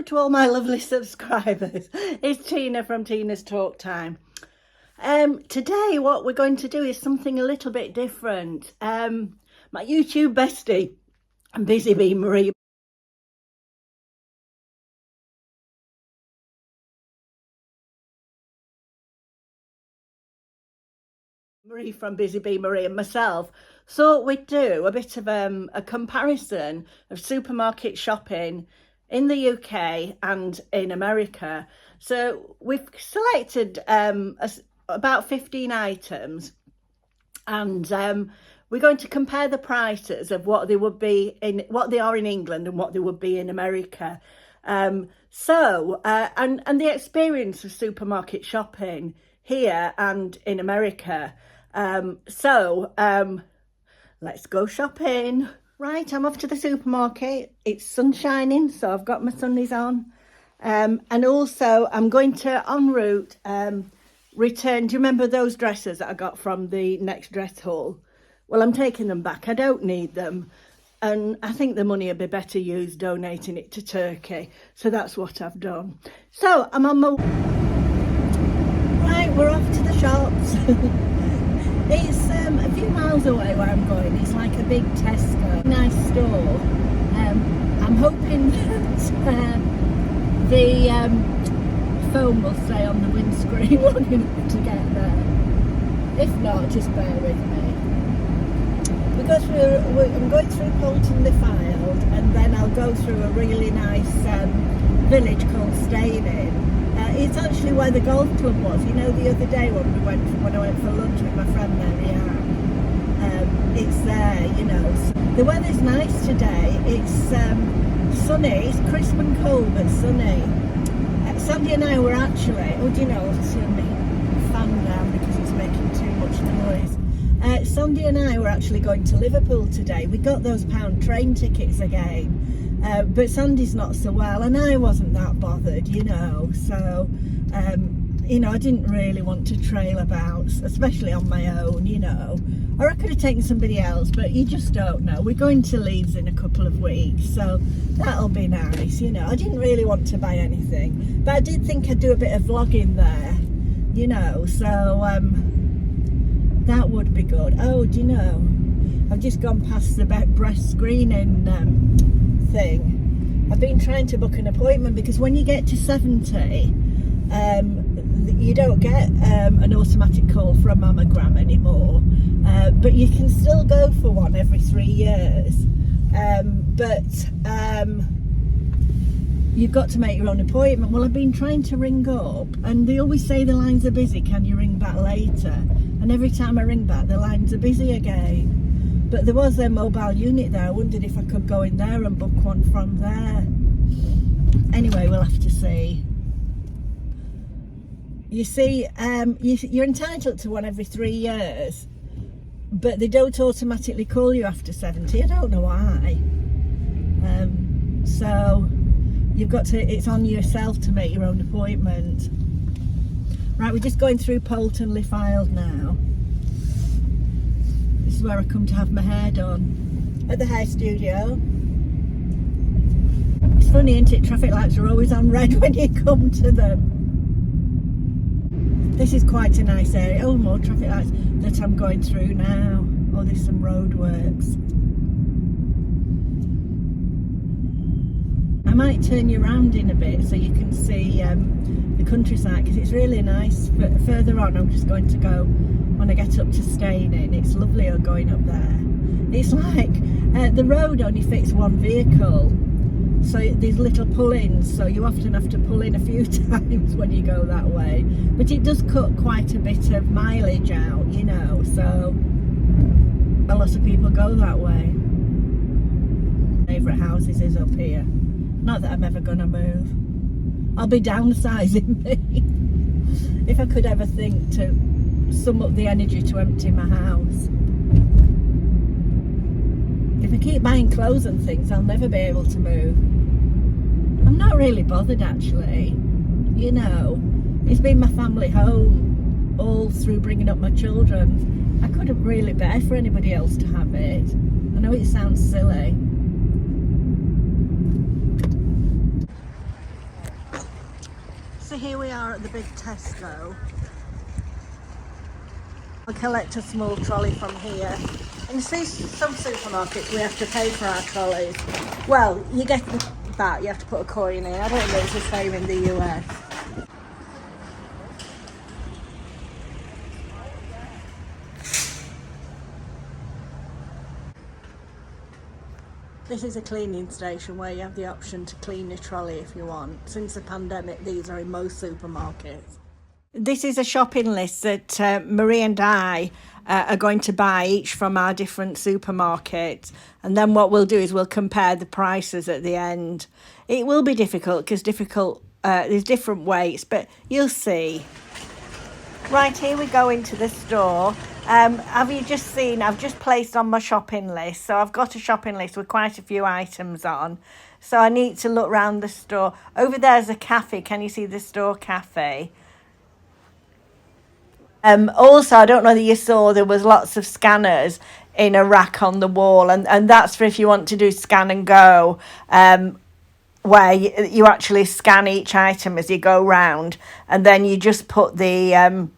Hello to all my lovely subscribers. It's Tina from Tina's Talk Time. Today what we're going to do is something a little bit different. My YouTube bestie, Busy Bee Maree, from Busy Bee Maree and myself thought we'd do a bit of a comparison of supermarket shopping in the UK and in America. So we've selected about 15 items, and we're going to compare the prices of what they would be in, what they are in England and what they would be in America. And the experience of supermarket shopping here and in America. Let's go shopping. Right, I'm off to the supermarket. It's sun shining, so I've got my sunnies on. And also I'm going to en route return. Do you remember those dresses that I got from the next dress haul? Well, I'm taking them back. I don't need them. And I think the money would be better used donating it to Turkey. So that's what I've done. So I'm on my... Right, we're off to the shops. It's a few miles away where I'm going. It's like a big Tesco. Nice store. I'm hoping that the foam will stay on the windscreen long enough to get there. If not, just bear with me. Because I'm going through Polton Le Filed, and then I'll go through a really nice village called Staining. It's actually where the golf club was. You know, the other day when I went for lunch with my friend Maree and I, it's there. You know, so the weather's nice today. It's sunny. It's crisp and cold, but sunny. Sandy and I were actually. Oh, do you know? I'll turn the fan down because it's making too much noise. Sandy and I were actually going to Liverpool today. We got those pound train tickets again. But Sandy's not so well, and I wasn't that bothered, you know, so, you know, I didn't really want to trail about, especially on my own, you know, or I could have taken somebody else, but you just don't know. We're going to Leeds in a couple of weeks, so that'll be nice, you know. I didn't really want to buy anything, but I did think I'd do a bit of vlogging there, you know, so that would be good. Oh, do you know, I've just gone past the breast screening thing. I've been trying to book an appointment because when you get to 70 you don't get an automatic call for a mammogram anymore, but you can still go for one every 3 years, but you've got to make your own appointment. Well, I've been trying to ring up and they always say the lines are busy, can you ring back later? And every time I ring back the lines are busy again. But there was a mobile unit there. I wondered if I could go in there and book one from there. Anyway, we'll have to see. You see, you're entitled to one every 3 years, but they don't automatically call you after 70. I don't know why. So you've got to, it's on yourself to make your own appointment. Right, we're just going through Polton Le Filed now. This is where I come to have my hair done, at the hair studio. It's funny, isn't it? Traffic lights are always on red when you come to them. This is quite a nice area. Oh, more traffic lights that I'm going through now. Oh, there's some roadworks. I might turn you around in a bit so you can see the countryside, because it's really nice. But further on, I'm just going to go when I get up to Staining. It's lovely going up there. It's like the road only fits one vehicle, so there's little pull-ins, so you often have to pull in a few times when you go that way, but it does cut quite a bit of mileage out, you know, so a lot of people go that way. Favourite houses is up here. Not that I'm ever gonna move. I'll be downsizing me. If I could ever think to sum up the energy to empty my house. If I keep buying clothes and things, I'll never be able to move. I'm not really bothered, actually. You know, it's been my family home all through bringing up my children. I couldn't really bear for anybody else to have it. I know it sounds silly. So here we are at the big Tesco. We'll collect a small trolley from here. And you see, some supermarkets we have to pay for our trolleys. Well, you get the back, you have to put a coin in. I don't know if it's the same in the US. This is a cleaning station where you have the option to clean your trolley if you want. Since the pandemic, these are in most supermarkets. This is a shopping list that Maree and I are going to buy each from our different supermarkets. And then what we'll do is we'll compare the prices at the end. It will be difficult because there's different weights, but you'll see. Right, here we go into the store. Have you just seen, I've just placed on my shopping list. So I've got a shopping list with quite a few items on. So I need to look around the store. Over there's a cafe. Can you see the store cafe? Also, I don't know that you saw, there was lots of scanners in a rack on the wall. And that's for if you want to do scan and go. Where you actually scan each item as you go round. And then you just put the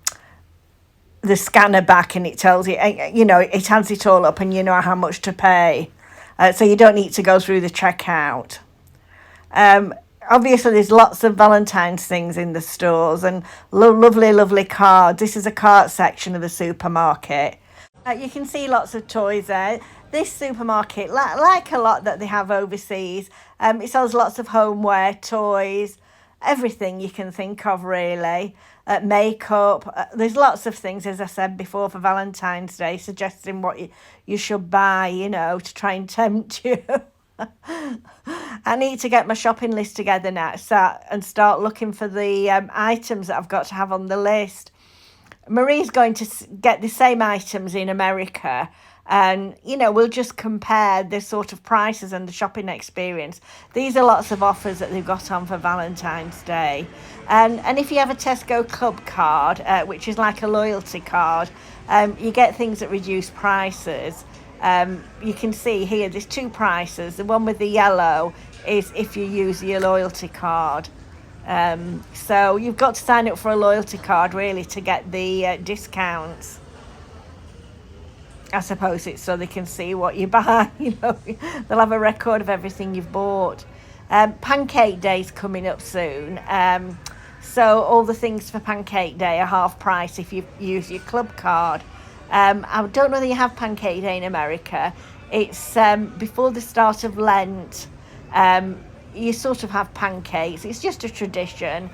scanner back and it tells you, you know, it adds it all up and you know how much to pay. So you don't need to go through the checkout. Obviously, there's lots of Valentine's things in the stores and lovely cards. This is a cart section of the supermarket. You can see lots of toys there. This supermarket, like a lot that they have overseas, it sells lots of homeware, toys, everything you can think of really. Makeup, there's lots of things, as I said before, for Valentine's Day, suggesting what you should buy, you know, to try and tempt you. I need to get my shopping list together now and start looking for the items that I've got to have on the list. Maree's going to get the same items in America, and you know, we'll just compare the sort of prices and the shopping experience. These are lots of offers that they've got on for Valentine's Day, and if you have a Tesco Club card, which is like a loyalty card, you get things at reduced prices. You can see here there's two prices. The one with the yellow is if you use your loyalty card. So you've got to sign up for a loyalty card really to get the discounts. I suppose it's so they can see what you buy. You know, they'll have a record of everything you've bought. Pancake Day's coming up soon. So all the things for Pancake Day are half price if you use your club card. I don't know whether you have Pancake Day in America. It's before the start of Lent. You sort of have pancakes. It's just a tradition.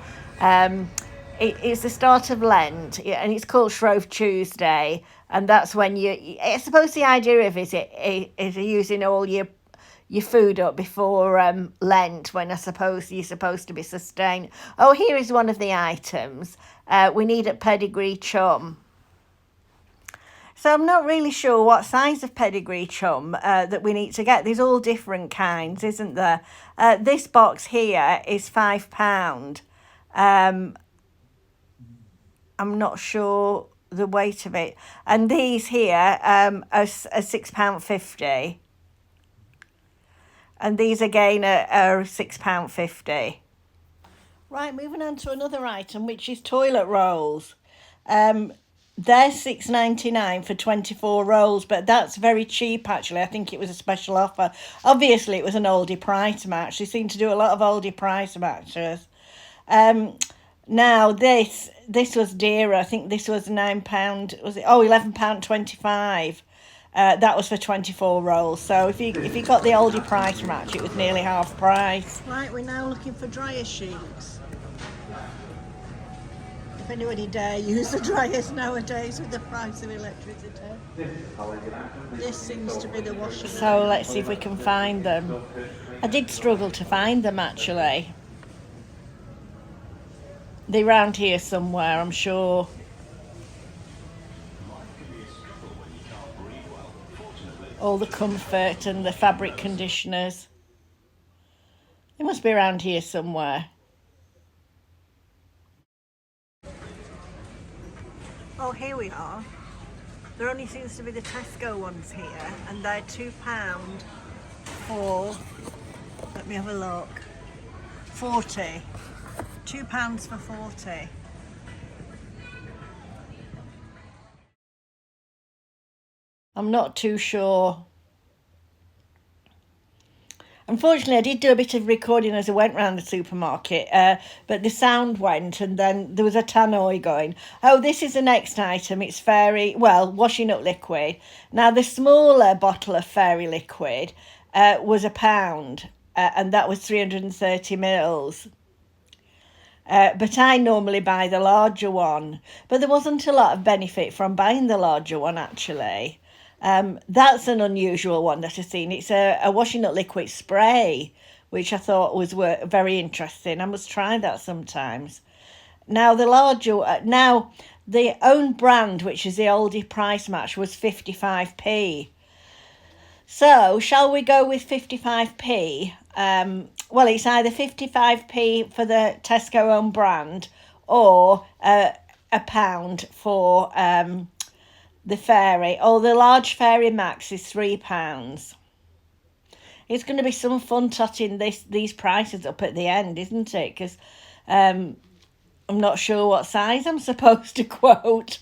It's the start of Lent, and it's called Shrove Tuesday. And that's when I suppose the idea of it is using all your food up before Lent, when I suppose you're supposed to be sustained. Oh, here is one of the items. We need a pedigree chum. So I'm not really sure what size of pedigree chum that we need to get. There's all different kinds, isn't there? This box here is £5. I'm not sure the weight of it. And these here are £6.50. And these again are £6.50. Right, moving on to another item, which is toilet rolls. They're £6.99 for 24 rolls, but that's very cheap actually. I think it was a special offer. Obviously, it was an Aldi price match. They seem to do a lot of Aldi price matches. Now this was dearer. I think this was £9. Was it? Oh, £11.25. That was for 24 rolls. So if you got the Aldi price match, it was nearly half price. Right, we're now looking for dryer sheets. If anybody dare use the dryers nowadays with the price of electricity. This seems to be the washing. So let's see if we can find them. I did struggle to find them actually. They're around here somewhere, I'm sure. All the comfort and the fabric conditioners. They must be around here somewhere. Oh, here we are. There only seems to be the Tesco ones here, and they're £2 for, let me have a look, 40. £2 for 40. I'm not too sure. Unfortunately, I did do a bit of recording as I went round the supermarket, but the sound went and then there was a tannoy going. Oh, this is the next item. It's Fairy, well, washing up liquid. Now, the smaller bottle of Fairy liquid was £1, and that was 330 mils. But I normally buy the larger one. But there wasn't a lot of benefit from buying the larger one, actually. That's an unusual one that I've seen. It's a washing up liquid spray, which I thought was very interesting. I must try that sometimes. Now the own brand, which is the Aldi price match, was 55p. So shall we go with 55p? Well, it's either 55p for the Tesco own brand or £1 for the Fairy, or the large Fairy Max is £3. It's going to be some fun totting these prices up at the end, isn't it? Because I'm not sure what size I'm supposed to quote.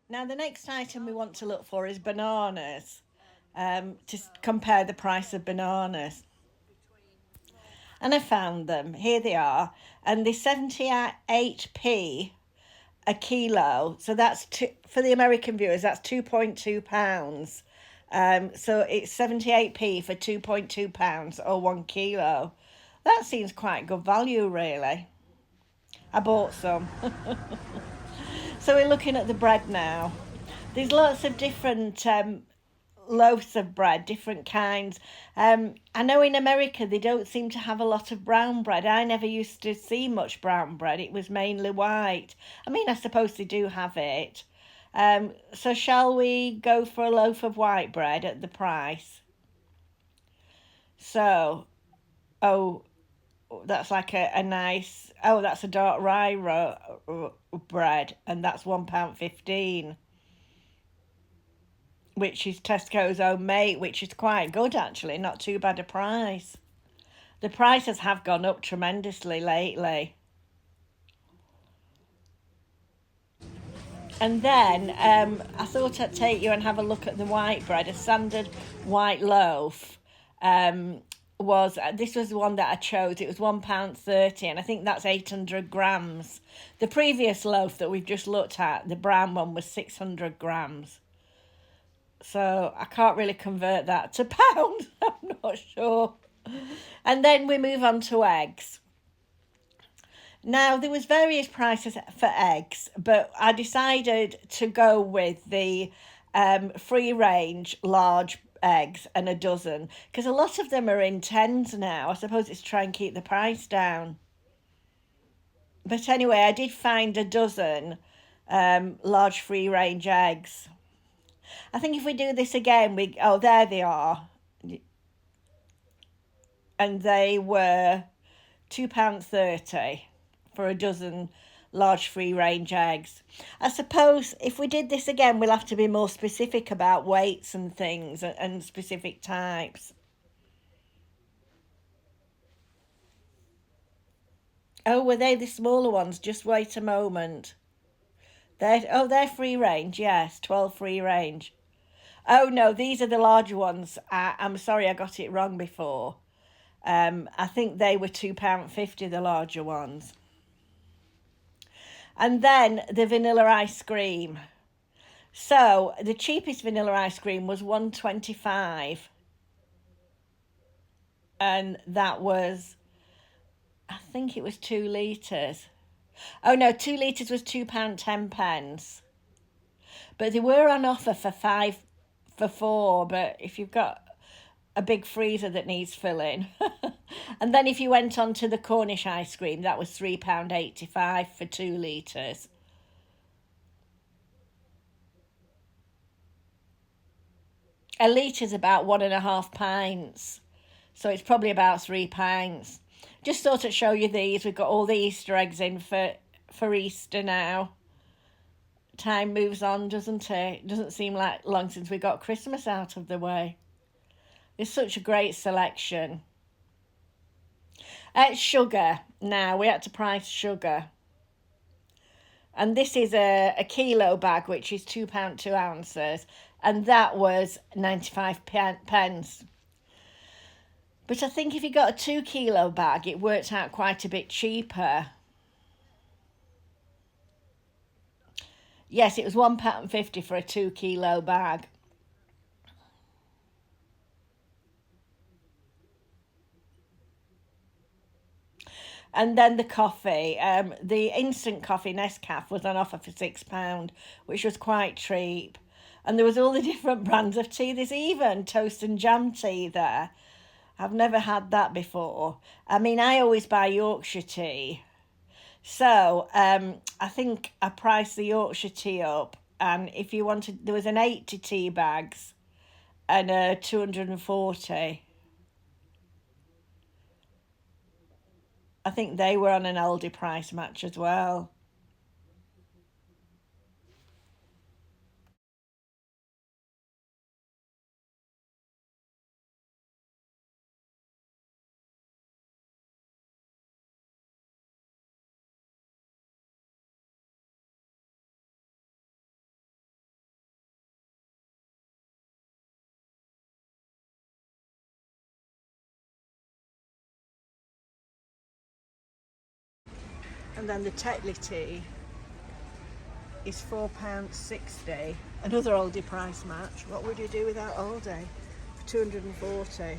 Now, the next item we want to look for is bananas, to compare the price of bananas. And I found them. Here they are. And they're 78p a kilo. So that's for the American viewers, that's £2.2. So it's 78p for £2.2 or 1 kilo. That seems quite good value, really. I bought some. So we're looking at the bread now. There's lots of different loaves of bread, different kinds. I know in America they don't seem to have a lot of brown bread. I never used to see much brown bread. It was mainly white. I mean, I suppose they do have it. So shall we go for a loaf of white bread at the price? So, oh, that's like a nice, that's a dark rye bread, and that's £1.15. Which is Tesco's own mate, which is quite good actually, not too bad a price. The prices have gone up tremendously lately. And then I thought I'd take you and have a look at the white bread. A standard white loaf this was the one that I chose. It was £1.30, and I think that's 800 grams. The previous loaf that we've just looked at, the brown one, was 600 grams. So I can't really convert that to pounds. I'm not sure. And then we move on to eggs. Now, there was various prices for eggs, but I decided to go with the free range large eggs and a dozen, because a lot of them are in tens now. I suppose it's to try and keep the price down. But anyway, I did find a dozen large free range eggs. I think if we do this again, there they are. And they were £2.30 for a dozen large free range eggs. I suppose if we did this again, we'll have to be more specific about weights and things and specific types. Oh, were they the smaller ones? Just wait a moment. They're free range, yes, 12 free range. Oh no, these are the larger ones. I'm sorry, I got it wrong before. I think they were £2.50, the larger ones. And then the vanilla ice cream. So the cheapest vanilla ice cream was £1.25. And that was, I think it was 2 litres. Oh no, 2 litres was £2.10. But they were on offer for 5 for 4, but if you've got a big freezer that needs filling. And then if you went on to the Cornish ice cream, that was £3.85 for 2 litres. A litre's about 1.5 pints, so it's probably about 3 pints. Just thought I'd show you these. We've got all the Easter eggs in for Easter now. Time moves on, doesn't it? Doesn't seem like long since we got Christmas out of the way. It's such a great selection. Sugar. Now, we had to price sugar. And this is a kilo bag, which is £2 2 ounces. And that was 95 pence. But I think if you got a 2 kilo bag, it worked out quite a bit cheaper. Yes, it was £1.50 for a 2 kilo bag. And then the coffee, the instant coffee Nescafe was on offer for £6, which was quite cheap. And there was all the different brands of tea. There's even toast and jam tea there. I've never had that before. I mean, I always buy Yorkshire tea. So I think I priced the Yorkshire tea up. And if you wanted, there was an 80 tea bags and a 240. I think they were on an Aldi price match as well. And then the Tetley tea is £4.60. Another Aldi price match. What would you do without Aldi for 240?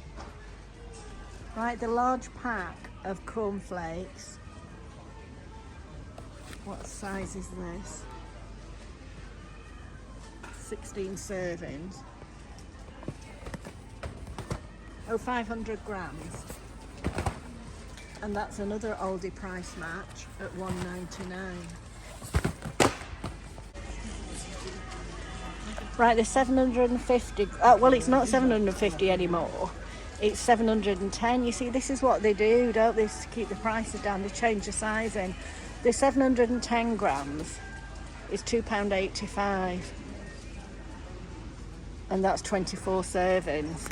Right, the large pack of cornflakes. What size is this? 16 servings. Oh, 500 grams. And that's another Aldi price match at £1.99. Right, the 750. Well, it's not 750 anymore. It's 710. You see, this is what they do, don't they? To keep the prices down, they change the sizing. The 710 grams is £2.85, and that's 24 servings.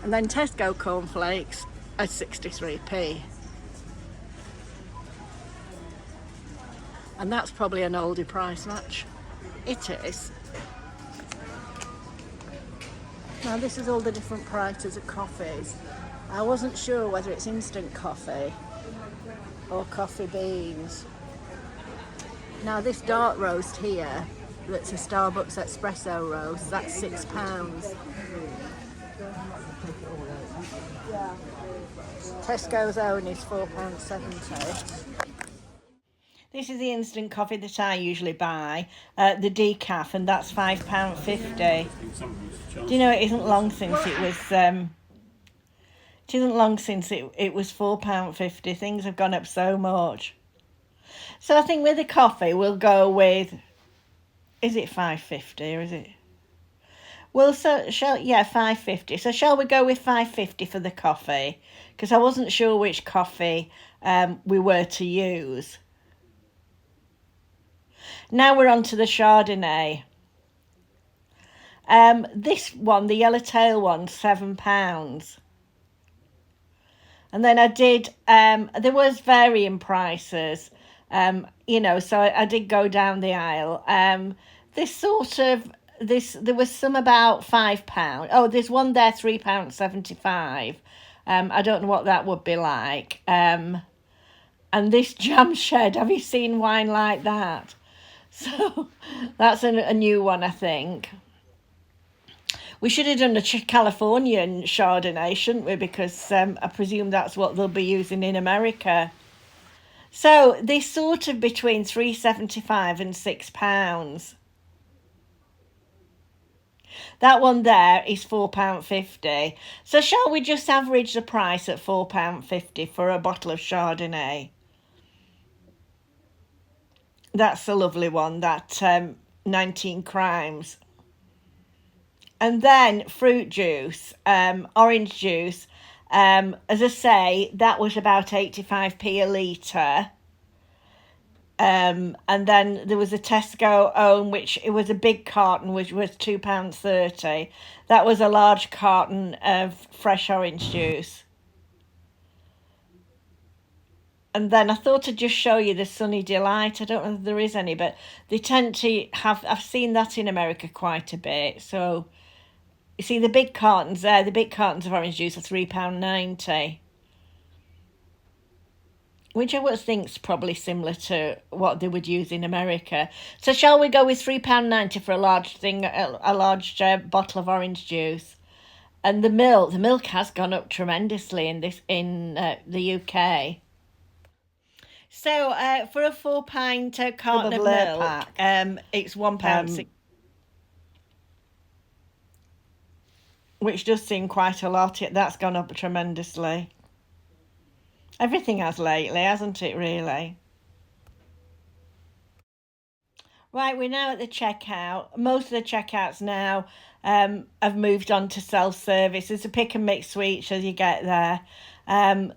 And then Tesco cornflakes at 63p. And that's probably an Aldi price match. It is. Now this is all the different prices of coffees. I wasn't sure whether it's instant coffee or coffee beans. Now this dark roast here, that's a Starbucks espresso roast, that's £6. Tesco's own is £4.70. This is the instant coffee that I usually buy, the decaf, and that's £5.50. Do you know it isn't long since it was it was £4.50. Things have gone up so much. So I think with the coffee we'll go with, is it £5.50 or is it? Well, so £5.50. So shall we go with £5.50 for the coffee? Because I wasn't sure which coffee we were to use. Now we're on to the Chardonnay. This one, the yellowtail one, £7. And then I did, there was varying prices, so I did go down the aisle. There was some about £5. Oh, there's one there, £3.75. I don't know what that would be like. And this jam shed, have you seen wine like that? So that's a new one, I think. We should have done a Californian Chardonnay, shouldn't we? Because I presume that's what they'll be using in America. So they're sort of between £3.75 and £6. That one there is £4.50. So shall we just average the price at £4.50 for a bottle of Chardonnay? That's a lovely one, that 19 Crimes. And then fruit juice, orange juice, as I say, that was about 85p a litre. And then there was a Tesco own, which it was a big carton, which was £2.30. That was a large carton of fresh orange juice. And then I thought I'd just show you the Sunny Delight. I don't know if there is any, but they tend to have, I've seen that in America quite a bit. So you see the big cartons there, the big cartons of orange juice are £3.90. Which I would think is probably similar to what they would use in America. So shall we go with £3.90 for a large thing, a large bottle of orange juice? And the milk has gone up tremendously in the UK. So for a 4-pint carton of milk, pack, it's £1.60, which does seem quite a lot. That's gone up tremendously. Everything has lately, hasn't it, really? Right, we're now at the checkout. Most of the checkouts now have moved on to self-service. There's a pick and mix switch as you get there.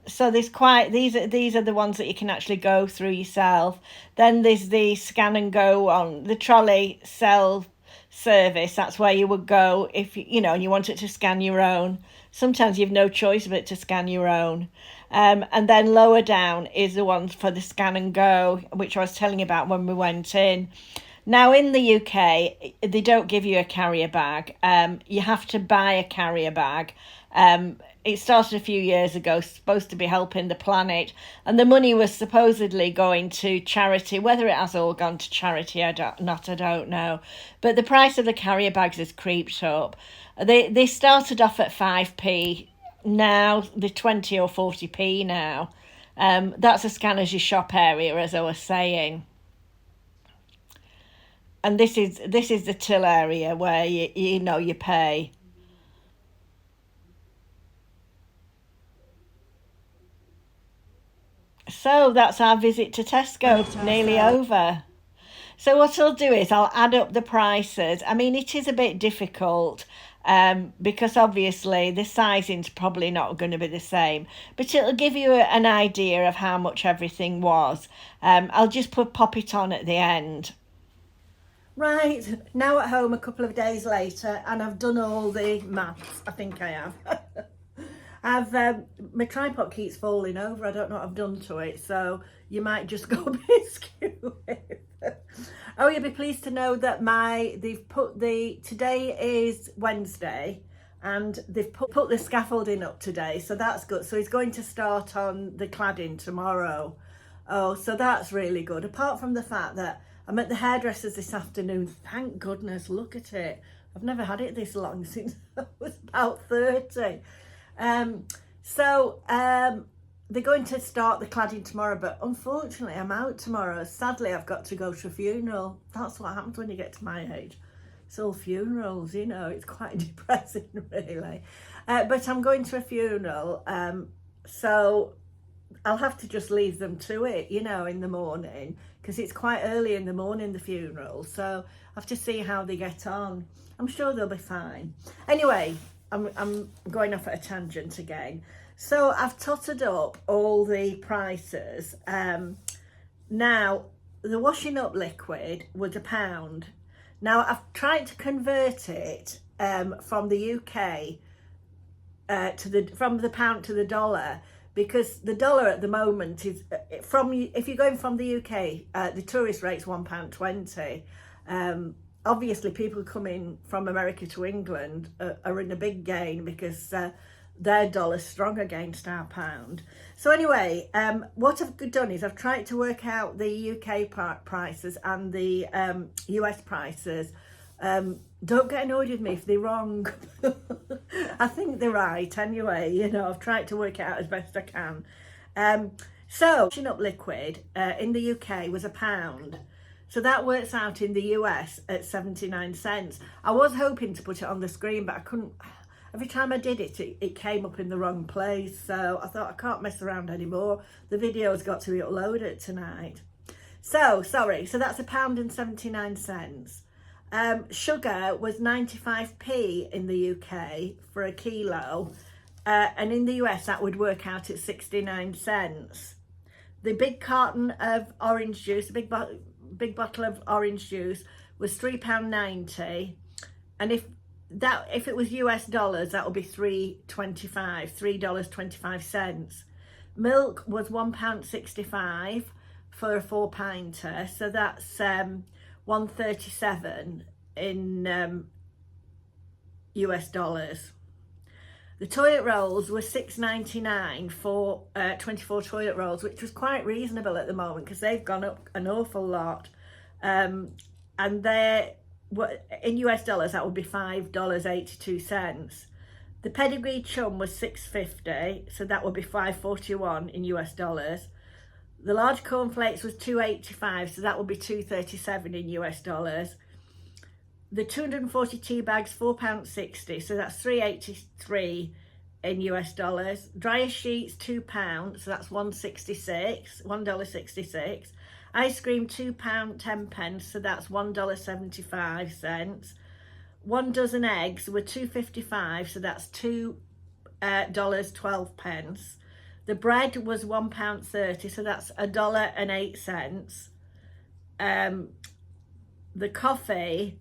So there's these are the ones that you can actually go through yourself. Then there's the scan and go on the trolley self-service. That's where you would go if you know and you wanted to scan your own. Sometimes you've no choice but to scan your own. And then lower down is the ones for the scan and go, which I was telling you about when we went in. Now in the UK, they don't give you a carrier bag. You have to buy a carrier bag. It started a few years ago, supposed to be helping the planet, and the money was supposedly going to charity. Whether it has all gone to charity, I don't know. But the price of the carrier bags has creeped up. They started off at 5p. Now they're 20 or 40p now. That's as scan as your shop area, as I was saying. And this is the till area where you pay. So that's our visit to Tesco, nearly over. So what I'll do is I'll add up the prices. I mean, it is a bit difficult because obviously the sizing's probably not going to be the same, but it'll give you an idea of how much everything was. I'll just pop it on at the end. Right, now at home a couple of days later, and I've done all the maths. I think I have. My tripod keeps falling over. I don't know what I've done to it, so you might just go a bit skew. Oh, you'll be pleased to know that today is Wednesday, and they've put the scaffolding up today, so that's good. So he's going to start on the cladding tomorrow. Oh, so that's really good. Apart from the fact that I'm at the hairdresser's this afternoon. Thank goodness, look at it. I've never had it this long since I was about 30. They're going to start the cladding tomorrow, but unfortunately I'm out tomorrow. Sadly, I've got to go to a funeral. That's what happens when you get to my age. It's all funerals, it's quite depressing really. But I'm going to a funeral, so I'll have to just leave them to it, in the morning, because it's quite early in the morning, the funeral. So I have to see how they get on. I'm sure they'll be fine. Anyway, I'm going off at a tangent again. So I've totted up all the prices. Now, the washing up liquid was £1. Now, I've tried to convert it from the UK from the pound to the dollar, because the dollar at the moment is if you're going from the UK, the tourist rate's £1.20. Obviously, people coming from America to England are in a big gain because their dollar's strong against our pound. So anyway, what I've done is I've tried to work out the UK prices and the US prices. Don't get annoyed with me if they're wrong. I think they're right anyway. I've tried to work it out as best I can. So washing up liquid in the UK was £1. So that works out in the US at 79 cents. I was hoping to put it on the screen, but I couldn't. Every time I did it, it came up in the wrong place. So I thought, I can't mess around anymore. The video's got to be uploaded tonight. So, sorry. So that's £1.79. Sugar was 95p in the UK for a kilo. And in the US, that would work out at 69 cents. The big carton of orange juice, a big bottle of orange juice was £3.90, and if it was US dollars, that would be $3.25. Milk was £1.65 for a 4-pinter, so that's $1.37 in US dollars. The toilet rolls were $6.99 for 24 toilet rolls, which was quite reasonable at the moment because they've gone up an awful lot. And they're, in US dollars, that would be $5.82. The pedigree chum was $6.50, so that would be $5.41 in US dollars. The large cornflakes was $2.85, so that would be $2.37 in US dollars. The 240 tea bags, £4.60, so that's $3.83 in US dollars. Dryer sheets, £2, so that's $1.66. Ice cream, £2.10, so that's $1.75. 1 dozen eggs were $2.55, so that's $2.12. The bread was £1.30, so that's $1.08. The coffee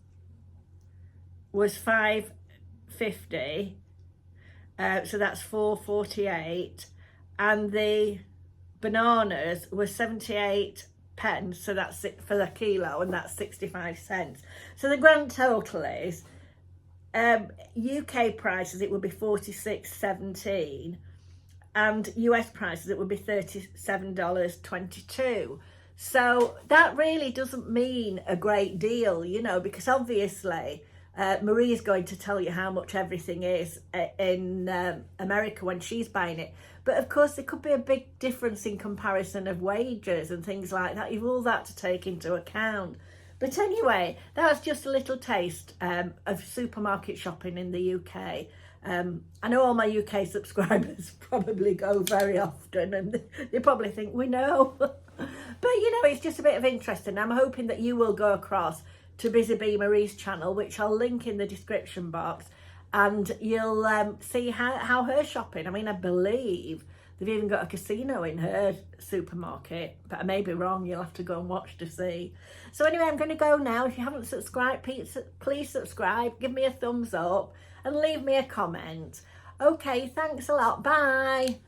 was $5.50, so that's $4.48, and the bananas were 78 pence, so that's for the kilo, and that's 65 cents. So the grand total is UK prices, it would be $46.17, and US prices it would be $37.22. So that really doesn't mean a great deal, you know, because obviously Maree is going to tell you how much everything is in America when she's buying it. But of course, there could be a big difference in comparison of wages and things like that. You've all that to take into account. But anyway, that's just a little taste of supermarket shopping in the UK. I know all my UK subscribers probably go very often and they probably think we know. But you know, it's just a bit of interest, and I'm hoping that you will go across to Busy Bee Maree's channel, which I'll link in the description box, and you'll see how her shopping. I mean, I believe they've even got a casino in her supermarket, but I may be wrong. You'll have to go and watch to see. So anyway, I'm going to go now. If you haven't subscribed, please subscribe, give me a thumbs up and leave me a comment. Okay, thanks a lot. Bye.